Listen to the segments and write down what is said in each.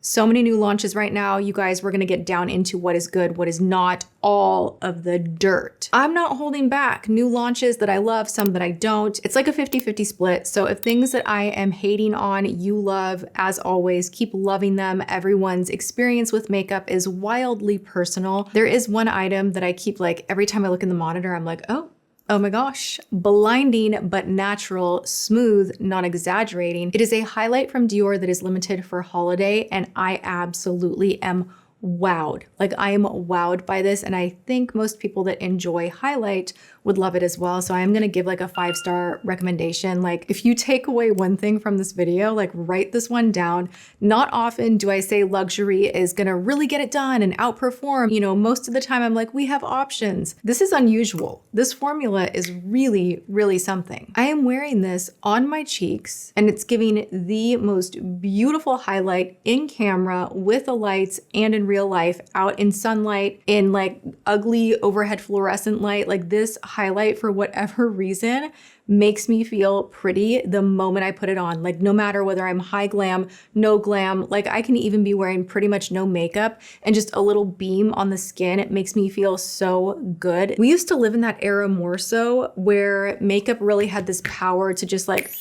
So many new launches right now. You guys, we're gonna get down into what is good, what is not, all of the dirt. I'm not holding back. New launches that I love, some that I don't. It's like a 50-50 split. So if things that I am hating on, you love, as always, keep loving them. Everyone's experience with makeup is wildly personal. There is one item that I keep like, every time I look in the monitor, I'm like, oh my gosh, blinding but natural, smooth, not exaggerating. It is a highlight from Dior that is limited for holiday, and I absolutely am wowed. Like, I am wowed by this, and I think most people that enjoy highlight would love it as well. So I am gonna give like a 5-star recommendation. Like, if you take away one thing from this video, like write this one down. Not often do I say luxury is gonna really get it done and outperform. You know, most of the time I'm like, we have options. This is unusual. This formula is really, really something. I am wearing this on my cheeks, and it's giving the most beautiful highlight in camera with the lights and in real life, out in sunlight, in like ugly overhead fluorescent light. Like, this highlight, for whatever reason, makes me feel pretty the moment I put it on. Like, no matter whether I'm high glam, no glam, like I can even be wearing pretty much no makeup and just a little beam on the skin. It makes me feel so good. We used to live in that era more so where makeup really had this power to just like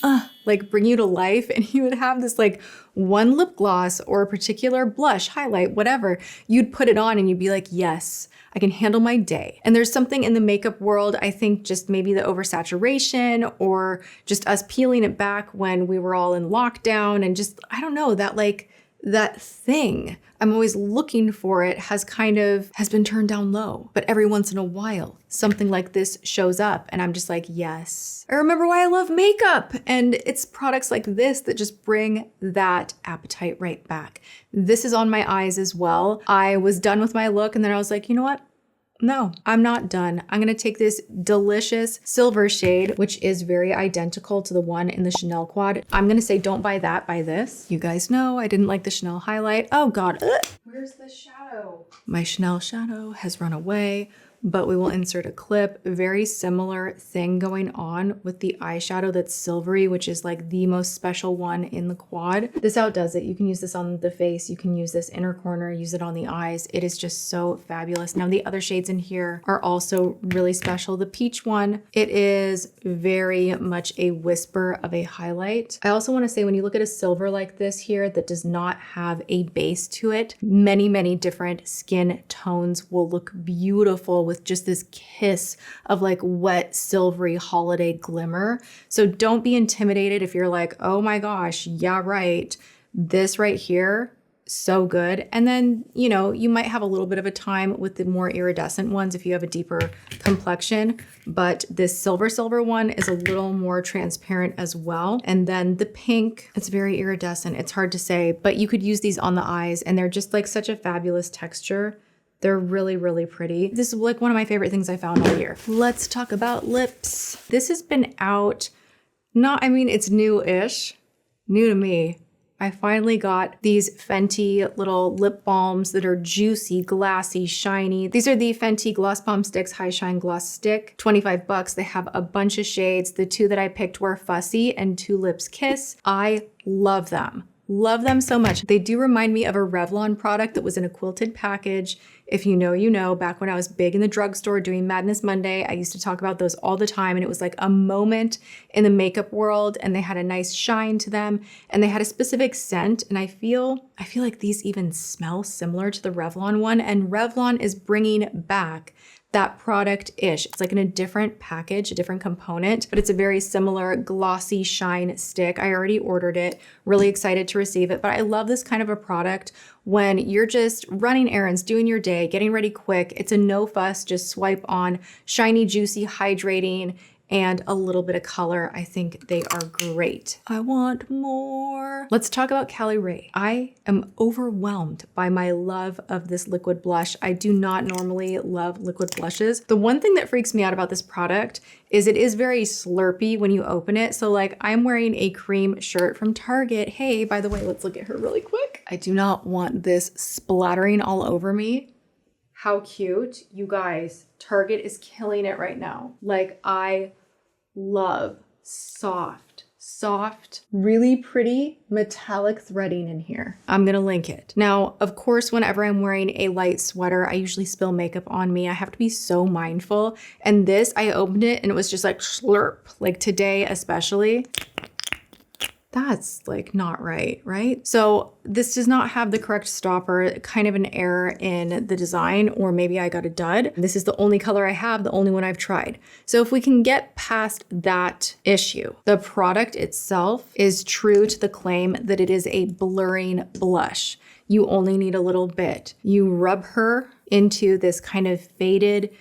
bring you to life, and you would have this like one lip gloss or a particular blush, highlight, whatever. You'd put it on and you'd be like, yes, I can handle my day. And there's something in the makeup world, I think just maybe the oversaturation or just us peeling it back when we were all in lockdown, and just, I don't know, that thing I'm always looking for, it has been turned down low. But every once in a while, something like this shows up and I'm just like, yes. I remember why I love makeup. And it's products like this that just bring that appetite right back. This is on my eyes as well. I was done with my look, and then I was like, you know what? No, I'm not done. I'm gonna take this delicious silver shade, which is very identical to the one in the Chanel quad. I'm gonna say, don't buy that, buy this. You guys know I didn't like the Chanel highlight. Oh God, where's the shadow? My Chanel shadow has run away, but we will insert a clip. Very similar thing going on with the eyeshadow that's silvery, which is like the most special one in the quad. This outdoes it. You can use this on the face. You can use this inner corner, use it on the eyes. It is just so fabulous. Now the other shades in here are also really special. The peach one, it is very much a whisper of a highlight. I also want to say, when you look at a silver like this here that does not have a base to it, many, many different skin tones will look beautiful with just this kiss of like wet, silvery holiday glimmer. So don't be intimidated if you're like, oh my gosh, yeah, right. This right here, so good. And then, you know, you might have a little bit of a time with the more iridescent ones if you have a deeper complexion, but this silver one is a little more transparent as well. And then the pink, it's very iridescent. It's hard to say, but you could use these on the eyes, and they're just like such a fabulous texture. They're really, really pretty. This is like one of my favorite things I found all year. Let's talk about lips. This has been out, it's new-ish, new to me. I finally got these Fenty little lip balms that are juicy, glassy, shiny. These are the Fenty Gloss Balm Stix High Shine Gloss Stick, 25 bucks. They have a bunch of shades. The two that I picked were Fussy and Two Lips Kiss. I love them. Love them so much. They do remind me of a Revlon product that was in a quilted package. If you know, you know. Back when I was big in the drugstore doing Madness Monday, I used to talk about those all the time, and it was like a moment in the makeup world, and they had a nice shine to them, and they had a specific scent, and I feel like these even smell similar to the Revlon one, and Revlon is bringing back that product-ish. It's like in a different package, a different component, but it's a very similar glossy shine stick. I already ordered it, really excited to receive it, but I love this kind of a product when you're just running errands, doing your day, getting ready quick. It's a no fuss, just swipe on, shiny, juicy, hydrating, and a little bit of color. I think they are great. I want more. Let's talk about Caliray. I am overwhelmed by my love of this liquid blush. I do not normally love liquid blushes. The one thing that freaks me out about this product is it is very slurpy when you open it. So like, I'm wearing a cream shirt from Target. Hey, by the way, let's look at her really quick. I do not want this splattering all over me. How cute. You guys, Target is killing it right now. Like, I love soft, soft, really pretty metallic threading in here. I'm gonna link it. Now, of course, whenever I'm wearing a light sweater, I usually spill makeup on me. I have to be so mindful. And this, I opened it and it was just like slurp, like today especially. That's like not right, right? So this does not have the correct stopper, kind of an error in the design, or maybe I got a dud. This is the only color I have, the only one I've tried. So if we can get past that issue, the product itself is true to the claim that it is a blurring blush. You only need a little bit. You rub her into this kind of faded,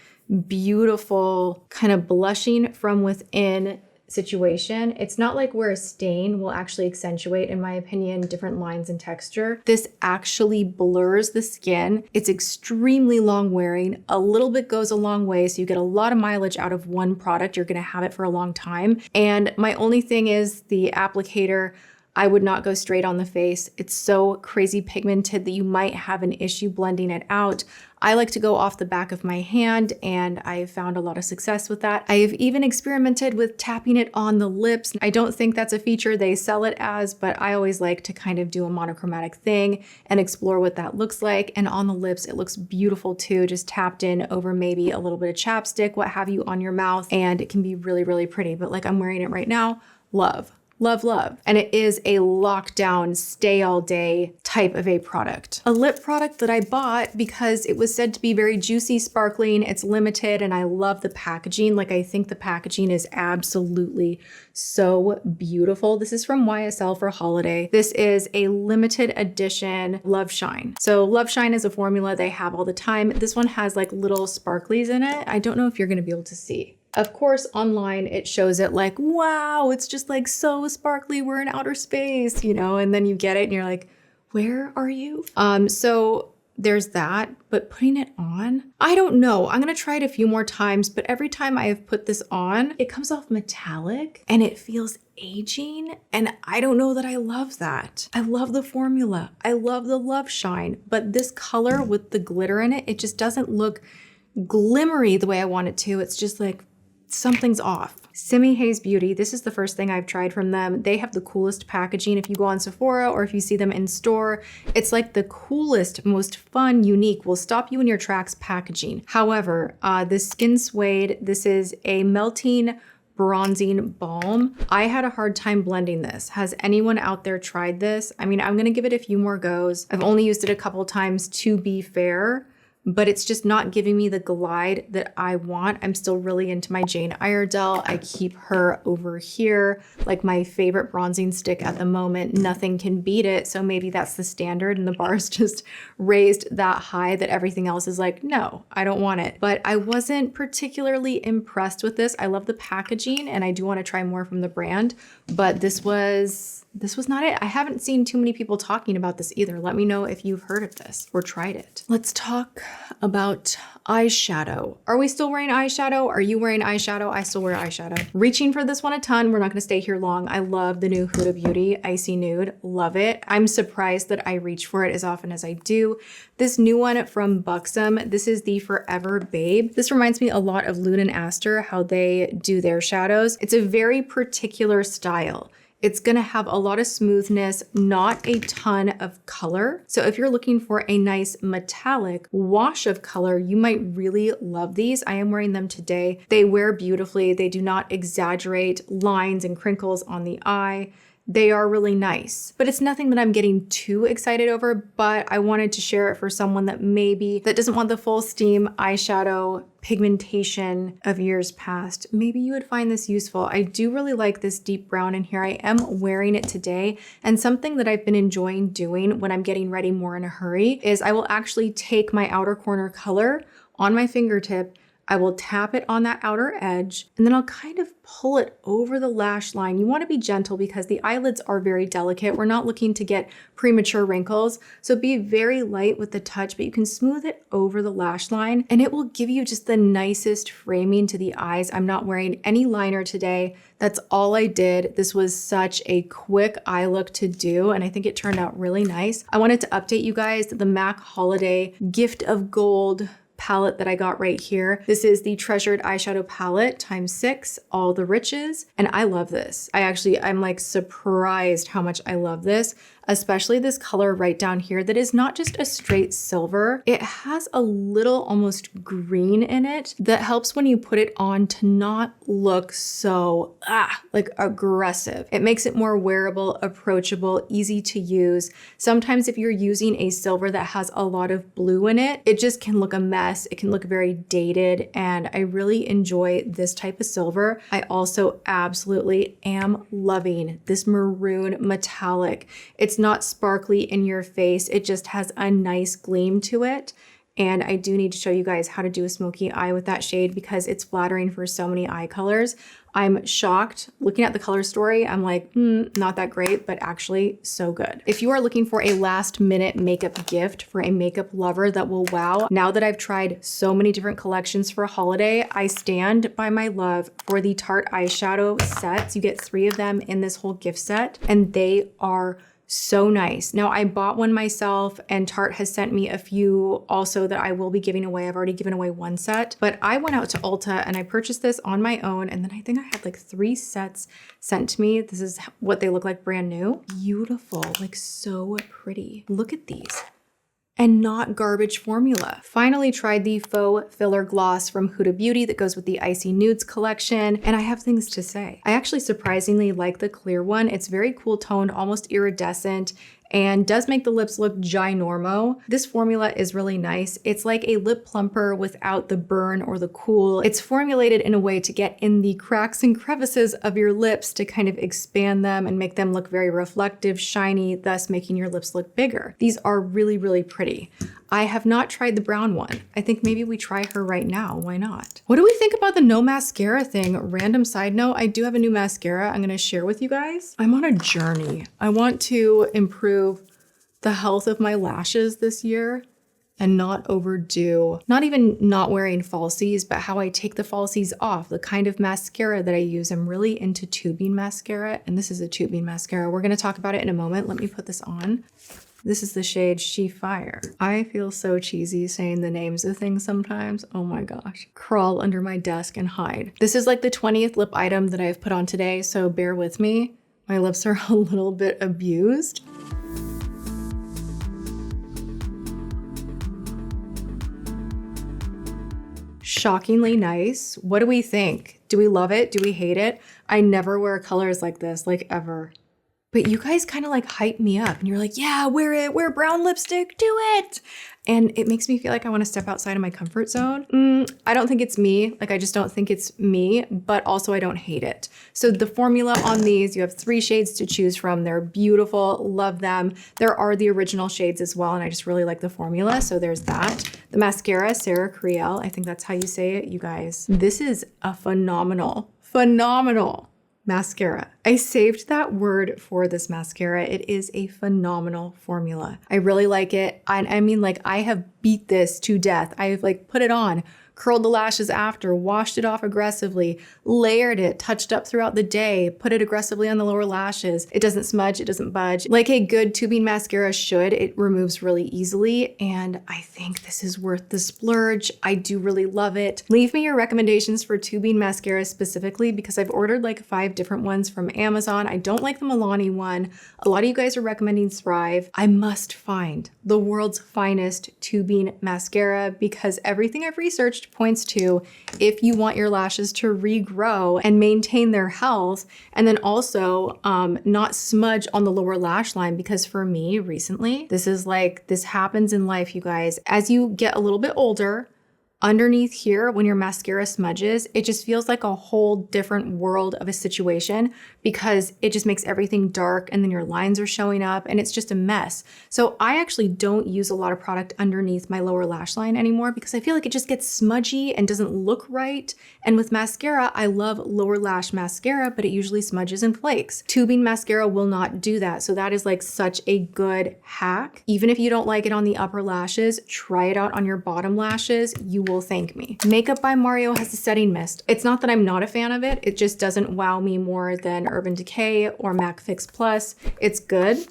beautiful, kind of blushing from within situation. It's not like where a stain will actually accentuate, in my opinion, different lines and texture. This actually blurs the skin. It's extremely long wearing. A little bit goes a long way, so you get a lot of mileage out of one product. You're gonna have it for a long time. And my only thing is the applicator, I would not go straight on the face. It's so crazy pigmented that you might have an issue blending it out. I like to go off the back of my hand, and I've found a lot of success with that. I've even experimented with tapping it on the lips. I don't think that's a feature they sell it as, but I always like to kind of do a monochromatic thing and explore what that looks like. And on the lips, it looks beautiful too, just tapped in over maybe a little bit of chapstick, what have you, on your mouth, and it can be really, really pretty. But like I'm wearing it right now, love. Love, love. And it is a lockdown, stay all day type of a product. A lip product that I bought because it was said to be very juicy, sparkling, it's limited, and I love the packaging. Like I think the packaging is absolutely so beautiful. This is from YSL for holiday. This is a limited edition Love Shine. So Love Shine is a formula they have all the time. This one has like little sparklies in it. I don't know if you're gonna be able to see. Of course, online, it shows it like, wow, it's just like so sparkly, we're in outer space, you know, and then you get it and you're like, where are you? So there's that, but putting it on, I don't know. I'm gonna try it a few more times, but every time I have put this on, it comes off metallic and it feels aging. And I don't know that I love that. I love the formula. I love the Love Shine, but this color with the glitter in it, it just doesn't look glimmery the way I want it to. It's just like, something's off. Simi Haze Beauty, this is the first thing I've tried from them. They have the coolest packaging. If you go on Sephora or if you see them in store, it's like the coolest, most fun, unique, will stop you in your tracks packaging. However, this Skin Suede, this is a melting bronzing balm. I had a hard time blending this. Has anyone out there tried this? I mean, I'm gonna give it a few more goes. I've only used it a couple times to be fair, but it's just not giving me the glide that I want. I'm still really into my Jane Iredale. I keep her over here, like my favorite bronzing stick at the moment. Nothing can beat it. So maybe that's the standard and the bar is just raised that high that everything else is like, no, I don't want it. But I wasn't particularly impressed with this. I love the packaging and I do want to try more from the brand, but this was not it. I haven't seen too many people talking about this either. Let me know if you've heard of this or tried it. Let's talk about eyeshadow. Are we still wearing eyeshadow? Are you wearing eyeshadow? I still wear eyeshadow. Reaching for this one a ton. We're not gonna stay here long. I love the new Huda Beauty Icy Nude. Love it. I'm surprised that I reach for it as often as I do. This new one from Buxom, this is the Forever Babe. This reminds me a lot of Lune and Aster, how they do their shadows. It's a very particular style. It's gonna have a lot of smoothness, not a ton of color. So if you're looking for a nice metallic wash of color, you might really love these. I am wearing them today. They wear beautifully. They do not exaggerate lines and crinkles on the eye. They are really nice, but it's nothing that I'm getting too excited over, but I wanted to share it for someone that that doesn't want the full steam eyeshadow pigmentation of years past. Maybe you would find this useful. I do really like this deep brown in here. I am wearing it today, and something that I've been enjoying doing when I'm getting ready more in a hurry is I will actually take my outer corner color on my fingertip, I will tap it on that outer edge, and then I'll kind of pull it over the lash line. You want to be gentle because the eyelids are very delicate. We're not looking to get premature wrinkles, so be very light with the touch, but you can smooth it over the lash line and it will give you just the nicest framing to the eyes. I'm not wearing any liner today. That's all I did. This was such a quick eye look to do, and I think it turned out really nice. I wanted to update you guys that the MAC Holiday Gift of Gold palette that I got right here. This is the Treasured Eyeshadow Palette ×6, All the Riches. And I love this. I'm like surprised how much I love this, especially this color right down here that is not just a straight silver. It has a little almost green in it that helps when you put it on to not look so like aggressive. It makes it more wearable, approachable, easy to use. Sometimes if you're using a silver that has a lot of blue in it, it just can look a mess. It can look very dated, and I really enjoy this type of silver. I also absolutely am loving this maroon metallic. It's not sparkly in your face. It just has a nice gleam to it. And I do need to show you guys how to do a smoky eye with that shade because it's flattering for so many eye colors. I'm shocked. Looking at the color story, I'm like, not that great, but actually so good. If you are looking for a last minute makeup gift for a makeup lover that will wow, now that I've tried so many different collections for a holiday, I stand by my love for the Tarte eyeshadow sets. You get 3 of them in this whole gift set, and they are so nice. Now I bought one myself, and Tarte has sent me a few also that I will be giving away. I've already given away 1 set, but I went out to Ulta and I purchased this on my own. And then I think I had like 3 sets sent to me. This is what they look like brand new. Beautiful, like so pretty. Look at these. And not garbage formula. Finally tried the faux filler gloss from Huda Beauty that goes with the Icy Nudes collection, and I have things to say. I actually surprisingly like the clear one. It's very cool toned, almost iridescent, and does make the lips look ginormo. This formula is really nice. It's like a lip plumper without the burn or the cool. It's formulated in a way to get in the cracks and crevices of your lips to kind of expand them and make them look very reflective, shiny, thus making your lips look bigger. These are really, really pretty. I have not tried the brown one. I think maybe we try her right now. Why not? What do we think about the no mascara thing? Random side note, I do have a new mascara I'm gonna share with you guys. I'm on a journey. I want to improve the health of my lashes this year and not overdo, not even not wearing falsies, but how I take the falsies off, the kind of mascara that I use. I'm really into tubing mascara, and this is a tubing mascara. We're gonna talk about it in a moment. Let me put this on. This is the shade She Fire. I feel so cheesy saying the names of things sometimes. Oh my gosh. Crawl under my desk and hide. This is like the 20th lip item that I've put on today, so bear with me. My lips are a little bit abused. Shockingly nice. What do we think? Do we love it? Do we hate it? I never wear colors like this, like ever. But you guys kind of like hype me up and you're like, yeah, wear it, wear brown lipstick, do it. And it makes me feel like I want to step outside of my comfort zone. I don't think it's me. Like, I just don't think it's me, but also I don't hate it. So the formula on these, you have 3 shades to choose from. They're beautiful, love them. There are the original shades as well, and I just really like the formula. So there's that. The mascara, Sarah Creal, I think that's how you say it, you guys. This is a phenomenal mascara. I saved that word for this mascara. It is a phenomenal formula. I really like it. I mean, like, I have beat this to death. I've like put it on, curled the lashes after, washed it off aggressively, layered it, touched up throughout the day, put it aggressively on the lower lashes. It doesn't smudge, it doesn't budge. Like a good tubing mascara should, it removes really easily. And I think this is worth the splurge. I do really love it. Leave me your recommendations for tubing mascara specifically, because I've ordered like 5 different ones from Amazon. I don't like the Milani one. A lot of you guys are recommending Thrive. I must find the world's finest tubing mascara, because everything I've researched points to, if you want your lashes to regrow and maintain their health, and then also not smudge on the lower lash line, because for me recently, this happens in life, you guys. As you get a little bit older, underneath here, when your mascara smudges, it just feels like a whole different world of a situation, because it just makes everything dark and then your lines are showing up and it's just a mess. So I actually don't use a lot of product underneath my lower lash line anymore, because I feel like it just gets smudgy and doesn't look right. And with mascara, I love lower lash mascara, but it usually smudges and flakes. Tubing mascara will not do that. So that is like such a good hack. Even if you don't like it on the upper lashes, try it out on your bottom lashes. You will thank me. Makeup by Mario has a setting mist. It's not that I'm not a fan of it. It just doesn't wow me more than Urban Decay or MAC Fix Plus. It's good.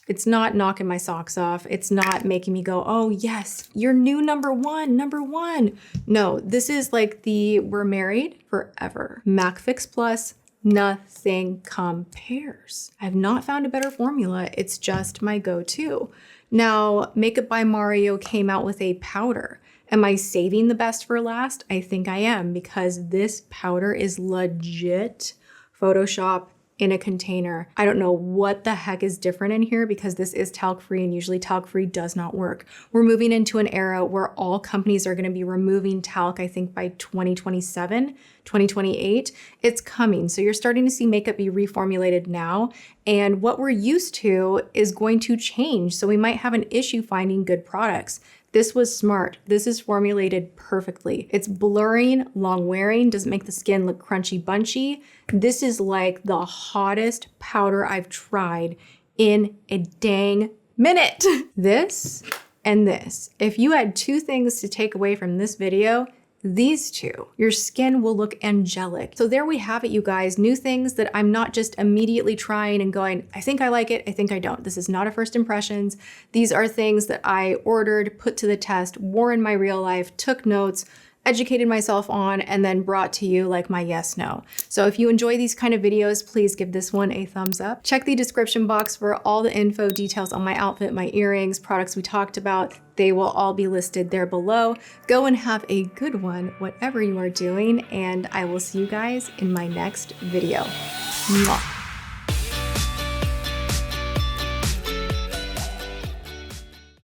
It's not knocking my socks off. It's not making me go, oh yes, you're new number one. No, this is like the we're married forever. MAC Fix Plus, nothing compares. I've not found a better formula. It's just my go-to. Now, Makeup by Mario came out with a powder. Am I saving the best for last? I think I am, because this powder is legit Photoshop in a container. I don't know what the heck is different in here because this is talc-free and usually talc-free does not work. We're moving into an era where all companies are going to be removing talc, I think by 2027, 2028. It's coming. So you're starting to see makeup be reformulated now. And what we're used to is going to change. So we might have an issue finding good products. This was smart. This is formulated perfectly. It's blurring, long wearing, doesn't make the skin look crunchy bunchy. This is like the hottest powder I've tried in a dang minute. This and this. If you had two things to take away from this video, these two, your skin will look angelic. So there we have it, you guys. New things that I'm not just immediately trying and going, I think I like it, I think I don't. This is not a first impressions. These are things that I ordered, put to the test, wore in my real life, took notes, educated myself on, and then brought to you like my yes, no. So if you enjoy these kind of videos, please give this one a thumbs up. Check the description box for all the info, details on my outfit, my earrings, products we talked about. They will all be listed there below. Go and have a good one, whatever you are doing, and I will see you guys in my next video. Mwah.